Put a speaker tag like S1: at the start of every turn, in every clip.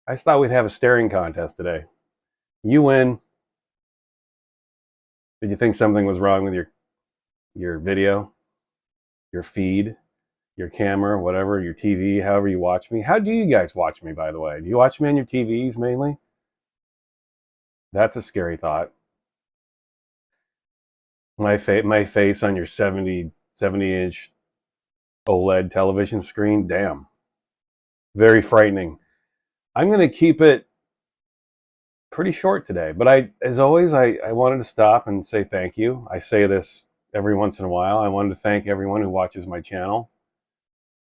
S1: I thought we'd have a staring contest today. You win. Did you think something was wrong with your video, your feed, your camera, whatever, your TV, however you watch me? How do you guys watch me, by the way? Do you watch me on your TVs mainly? That's a scary thought. My face on your 70-inch OLED television screen. Damn. Very frightening. I'm going to keep it pretty short today, but as always, I wanted to stop and say thank you. I say this every once in a while. I wanted to thank everyone who watches my channel.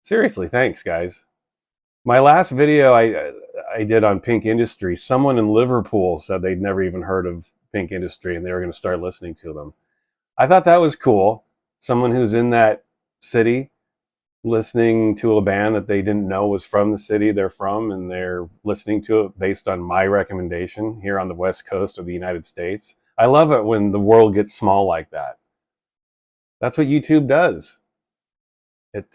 S1: Seriously, thanks, guys. My last video I did on Pink Industry, someone in Liverpool said they'd never even heard of Pink Industry and they were going to start listening to them. I thought that was cool. Someone who's in that city listening to a band that they didn't know was from the city they're from, and they're listening to it based on my recommendation here on the West Coast of the United States. I love it when the world gets small like that. That's what YouTube does. It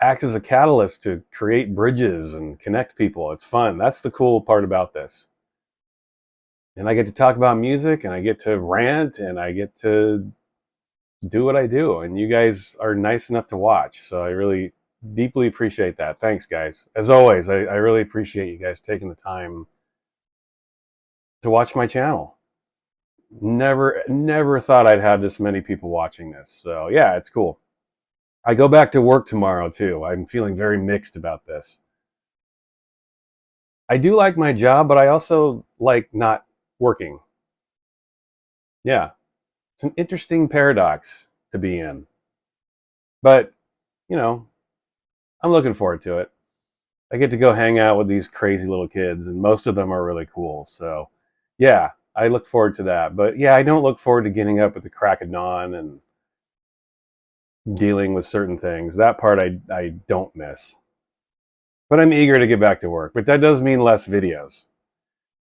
S1: acts as a catalyst to create bridges and connect people. It's fun. That's the cool part about this. And I get to talk about music, and I get to rant, and I get to do what I do, and you guys are nice enough to watch, so I really deeply appreciate that. Thanks, guys. As always, I really appreciate you guys taking the time to watch my channel. Never thought I'd have this many people watching this, so yeah, it's cool. I go back to work tomorrow too. I'm feeling very mixed about this. I do like my job, but I also like not working. Yeah, it's an interesting paradox to be in. But, you know, I'm looking forward to it. I get to go hang out with these crazy little kids, and most of them are really cool. So, yeah, I look forward to that. But, yeah, I don't look forward to getting up at the crack of dawn and dealing with certain things. That part I don't miss. But I'm eager to get back to work. But that does mean less videos.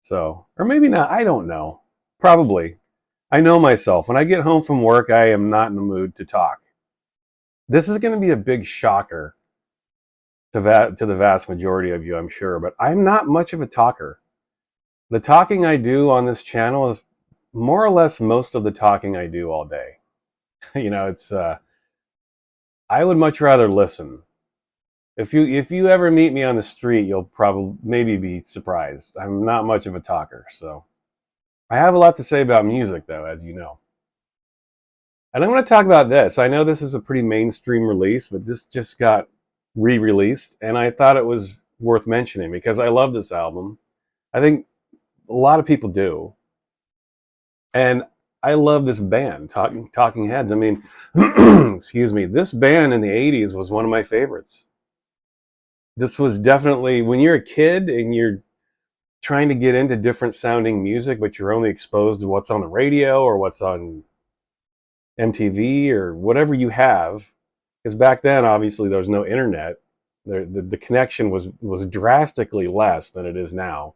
S1: So, or maybe not. I don't know. Probably. I know myself. When I get home from work, I am not in the mood to talk. This is going to be a big shocker to the vast majority of you, I'm sure, but I'm not much of a talker. The talking I do on this channel is more or less most of the talking I do all day. It's I would much rather listen. If you ever meet me on the street, you'll probably maybe be surprised. I'm not much of a talker, so I have a lot to say about music, though, as you know. And I'm going to talk about this. I know this is a pretty mainstream release, but this just got re-released, and I thought it was worth mentioning because I love this album. I think a lot of people do. And I love this band, Talking Heads. I mean, excuse me, this band in the 80s was one of my favorites. This was definitely, when you're a kid and you're trying to get into different sounding music, but you're only exposed to what's on the radio or what's on MTV or whatever you have, because back then, obviously, there was no internet. The connection was drastically less than it is now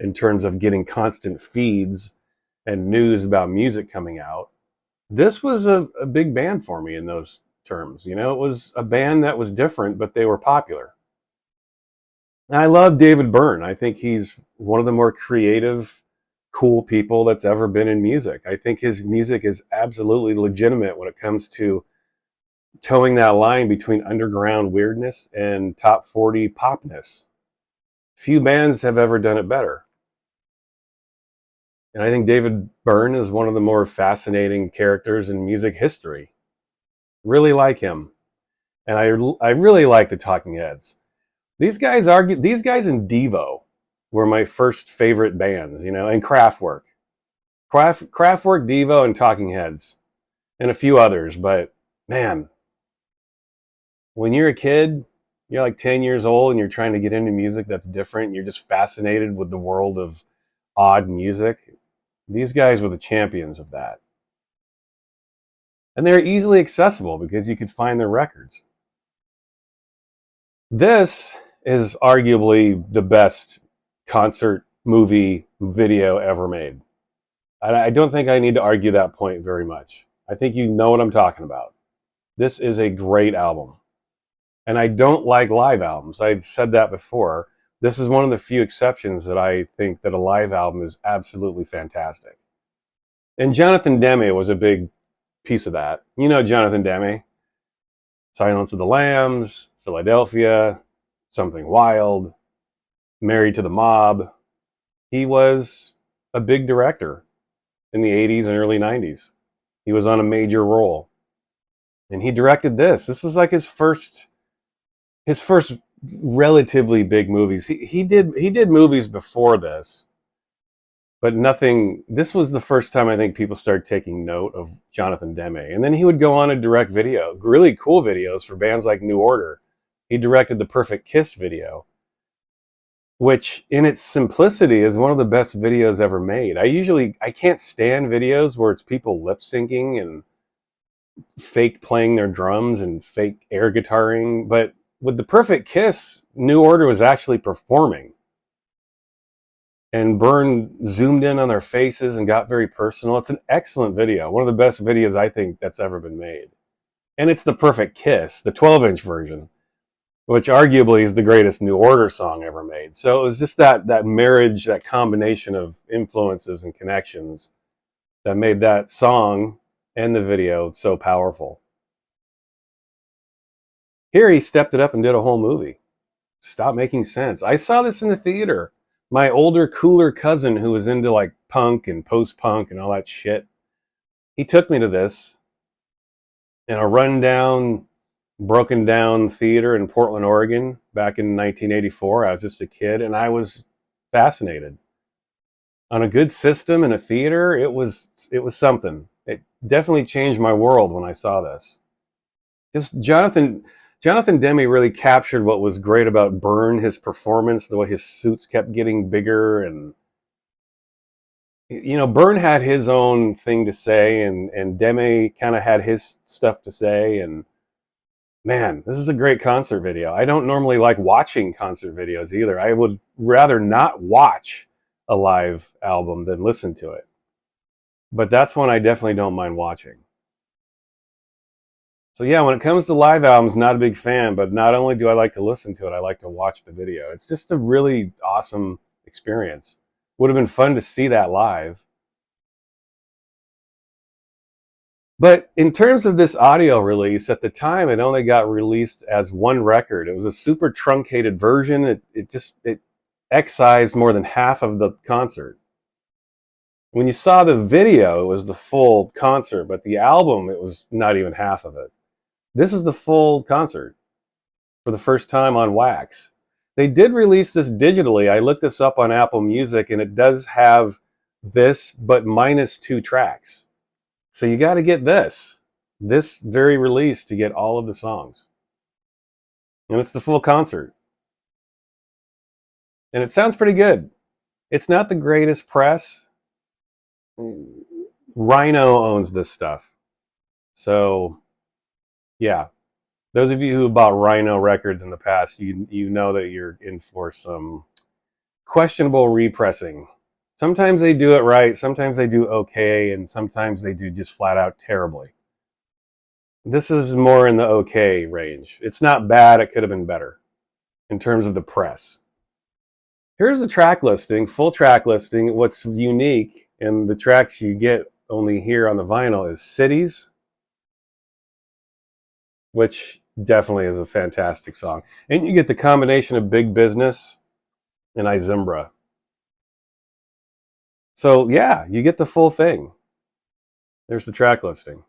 S1: in terms of getting constant feeds and news about music coming out. This was a big band for me in those terms. It was a band that was different, but they were popular. And I love David Byrne. I think he's one of the more creative, cool people that's ever been in music. I think his music is absolutely legitimate when it comes to towing that line between underground weirdness and top 40 popness. Few bands have ever done it better. And I think David Byrne is one of the more fascinating characters in music history. Really like him. And I really like the Talking Heads. These guys and Devo were my first favorite bands, and Kraftwerk. Kraftwerk, Devo, and Talking Heads. And a few others, but man, when you're a kid, you're like 10 years old and you're trying to get into music that's different, you're just fascinated with the world of odd music. These guys were the champions of that. And they're easily accessible because you could find their records. This is arguably the best concert movie video ever made. I don't think I need to argue that point very much. I think you know what I'm talking about. This is a great album. And I don't like live albums. I've said that before. This is one of the few exceptions that I think that a live album is absolutely fantastic. And Jonathan Demme was a big piece of that. You know Jonathan Demme, Silence of the Lambs, Philadelphia, Something Wild, Married to the Mob. He was a big director in the 80s and early 90s. He was on a major role. And he directed this. This was like his first relatively big movies. He did movies before this, but nothing. This was the first time I think people started taking note of Jonathan Demme. And then he would go on and direct really cool videos for bands like New Order. He directed the Perfect Kiss video, which in its simplicity is one of the best videos ever made. I can't stand videos where it's people lip syncing and fake playing their drums and fake air guitaring, but with the Perfect Kiss, New Order was actually performing. And Byrne zoomed in on their faces and got very personal. It's an excellent video. One of the best videos I think that's ever been made. And it's the Perfect Kiss, the 12-inch version, which arguably is the greatest New Order song ever made. So it was just that marriage, that combination of influences and connections that made that song and the video so powerful. Here he stepped it up and did a whole movie. Stop making sense. I saw this in the theater. My older, cooler cousin who was into like punk and post-punk and all that shit, he took me to this in a rundown, broken down theater in Portland, Oregon back in 1984. I was just a kid and I was fascinated. On a good system in a theater, it was something. It definitely changed my world when I saw this. Just Jonathan Demme really captured what was great about Byrne, his performance, the way his suits kept getting bigger. And, you know, Byrne had his own thing to say, and Demme kind of had his stuff to say. And, man, this is a great concert video. I don't normally like watching concert videos either. I would rather not watch a live album than listen to it. But that's one I definitely don't mind watching. So yeah, when it comes to live albums, not a big fan, but not only do I like to listen to it, I like to watch the video. It's just a really awesome experience. Would have been fun to see that live. But in terms of this audio release, at the time it only got released as one record. It was a super truncated version. It excised more than half of the concert. When you saw the video, it was the full concert, but the album, it was not even half of it. This is the full concert for the first time on wax. They did release this digitally. I looked this up on Apple Music, and it does have this, but minus 2 tracks. So you got to get this very release to get all of the songs. And it's the full concert. And it sounds pretty good. It's not the greatest press. Rhino owns this stuff. So, yeah. Those of you who bought Rhino records in the past, you know that you're in for some questionable repressing. Sometimes they do it right, sometimes they do okay, and sometimes they do just flat out terribly. This is more in the okay range. It's not bad, it could have been better in terms of the press. Here's the track listing, full track listing. What's unique, and the tracks you get only here on the vinyl, is Cities, which definitely is a fantastic song. And you get the combination of Big Business and Izimbra. So yeah, you get the full thing. There's the track listing.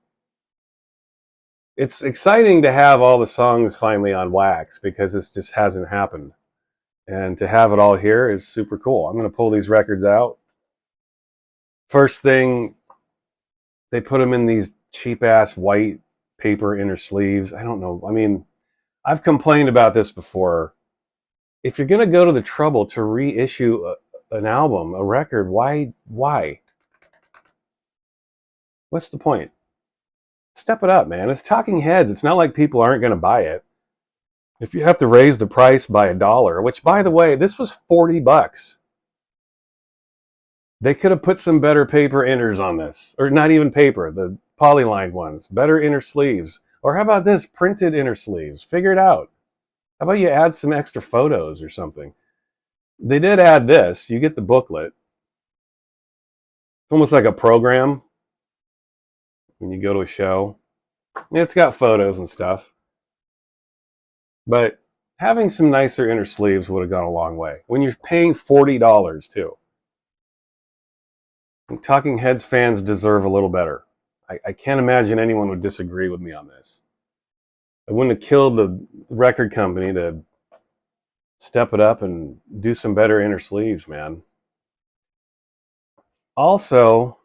S1: It's exciting to have all the songs finally on wax because this just hasn't happened. And to have it all here is super cool. I'm going to pull these records out. First thing, they put them in these cheap-ass white paper inner sleeves. I don't know. I mean, I've complained about this before. If you're going to go to the trouble to reissue an album, a record, why? What's the point? Step it up, man. It's Talking Heads. It's not like people aren't going to buy it. If you have to raise the price by $1, which, by the way, this was $40. They could have put some better paper inners on this. Or not even paper, the polylined ones. Better inner sleeves. Or how about this? Printed inner sleeves. Figure it out. How about you add some extra photos or something? They did add this. You get the booklet. It's almost like a program when you go to a show. It's got photos and stuff. But having some nicer inner sleeves would have gone a long way. When you're paying $40 too. And Talking Heads fans deserve a little better. I can't imagine anyone would disagree with me on this. I wouldn't have killed the record company to step it up and do some better inner sleeves, man. Also,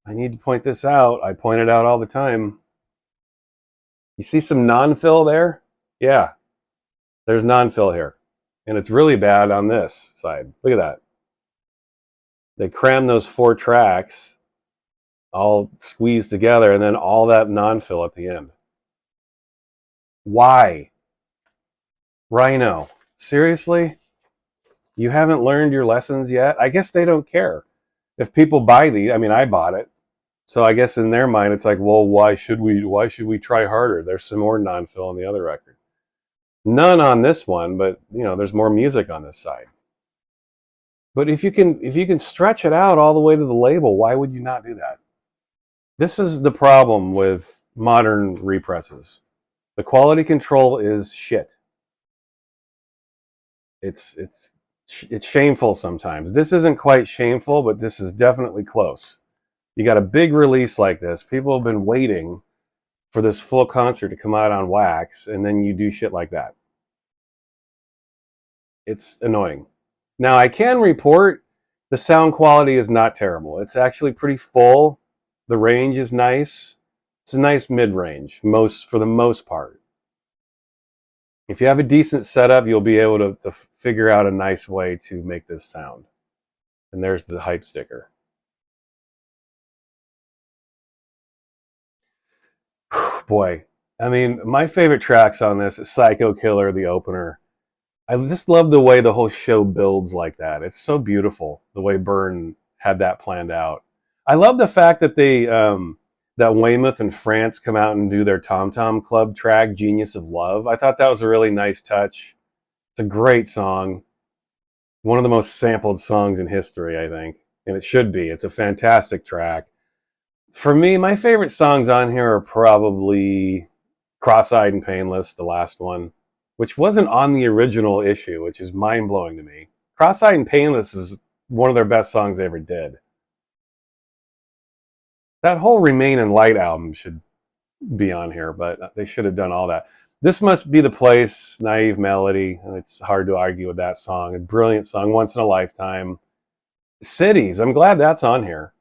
S1: I need to point this out. I point it out all the time. You see some non-fill there? Yeah, there's non-fill here. And it's really bad on this side. Look at that. They cram those 4 tracks all squeezed together and then all that non-fill at the end. Why? Rhino, seriously? You haven't learned your lessons yet? I guess they don't care. If people buy these, I mean, I bought it. So I guess in their mind, it's like, well, why should we try harder? There's some more non-fill on the other record. None on this one, but there's more music on this side. But if you can stretch it out all the way to the label, why would you not do that? This is the problem with modern represses. The quality control is shit. It's shameful sometimes. This isn't quite shameful, but this is definitely close. You got a big release like this. People have been waiting for this full concert to come out on wax, and then you do shit like that. It's annoying. Now, I can report the sound quality is not terrible. It's actually pretty full. The range is nice. It's a nice mid-range, for the most part. If you have a decent setup, you'll be able to figure out a nice way to make this sound. And there's the hype sticker. Boy, I mean, my favorite tracks on this is Psycho Killer, the opener. I just love the way the whole show builds like that. It's so beautiful, the way Byrne had that planned out. I love the fact that that Weymouth and France come out and do their Tom Tom Club track, Genius of Love. I thought that was a really nice touch. It's a great song. One of the most sampled songs in history, I think. And it should be. It's a fantastic track. For me, my favorite songs on here are probably Cross-Eyed and Painless, the last one, which wasn't on the original issue, which is mind-blowing to me. Cross-Eyed and Painless is one of their best songs they ever did. That whole Remain in Light album should be on here, but they should have done all that. This Must Be the Place, Naive Melody. It's hard to argue with that song. A brilliant song, Once in a Lifetime. Cities, I'm glad that's on here.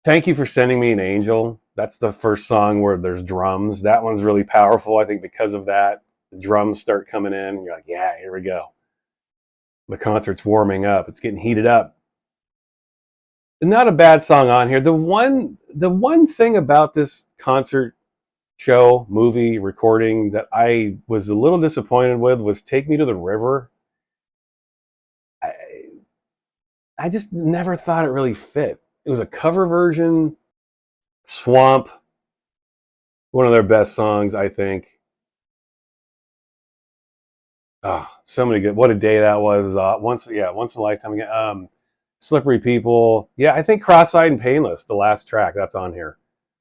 S1: Thank You for Sending Me an Angel. That's the first song where there's drums. That one's really powerful, I think, because of that. The drums start coming in, and you're like, yeah, here we go. The concert's warming up. It's getting heated up. Not a bad song on here. The one thing about this concert show, movie, recording that I was a little disappointed with was Take Me to the River. I just never thought it really fit. It was a cover version. Swamp, one of their best songs, I think. Oh, so many good. What a day that was. Once in a lifetime again. Slippery People. Yeah, I think Cross-Eyed and Painless, the last track that's on here.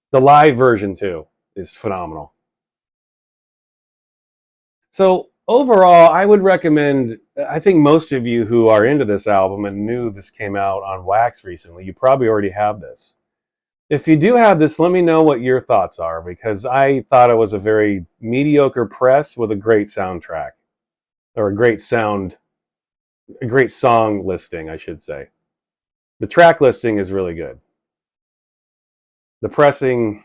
S1: The live version too is phenomenal. So overall, I would recommend. I think most of you who are into this album and knew this came out on wax recently, you probably already have this. If you do have this, let me know what your thoughts are, because I thought it was a very mediocre press with a great soundtrack, or a great song listing, I should say. The track listing is really good. The pressing,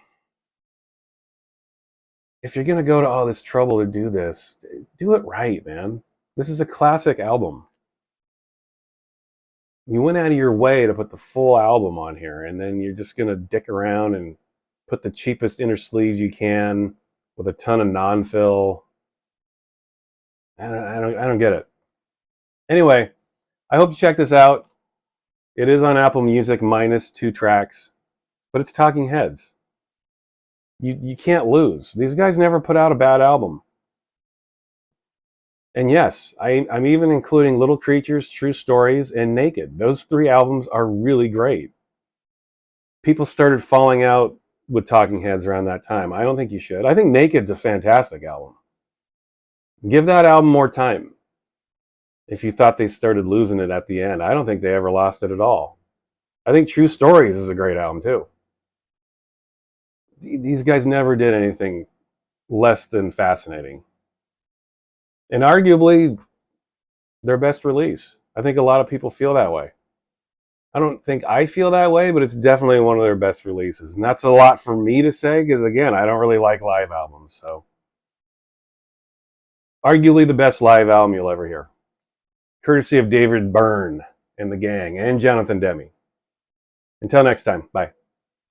S1: if you're going to go to all this trouble to do this, do it right, man. This is a classic album. You went out of your way to put the full album on here, and then you're just going to dick around and put the cheapest inner sleeves you can with a ton of non-fill. I don't get it. Anyway, I hope you check this out. It is on Apple Music minus 2 tracks, but it's Talking Heads. You can't lose. These guys never put out a bad album. And yes, I'm even including Little Creatures, True Stories, and Naked. Those 3 albums are really great. People started falling out with Talking Heads around that time. I don't think you should. I think Naked's a fantastic album. Give that album more time. If you thought they started losing it at the end, I don't think they ever lost it at all. I think True Stories is a great album too. These guys never did anything less than fascinating. And arguably their best release. I think a lot of people feel that way. I don't think I feel that way, but it's definitely one of their best releases. And that's a lot for me to say because, again, I don't really like live albums. So, arguably the best live album you'll ever hear. Courtesy of David Byrne and the gang and Jonathan Demme. Until next time, bye.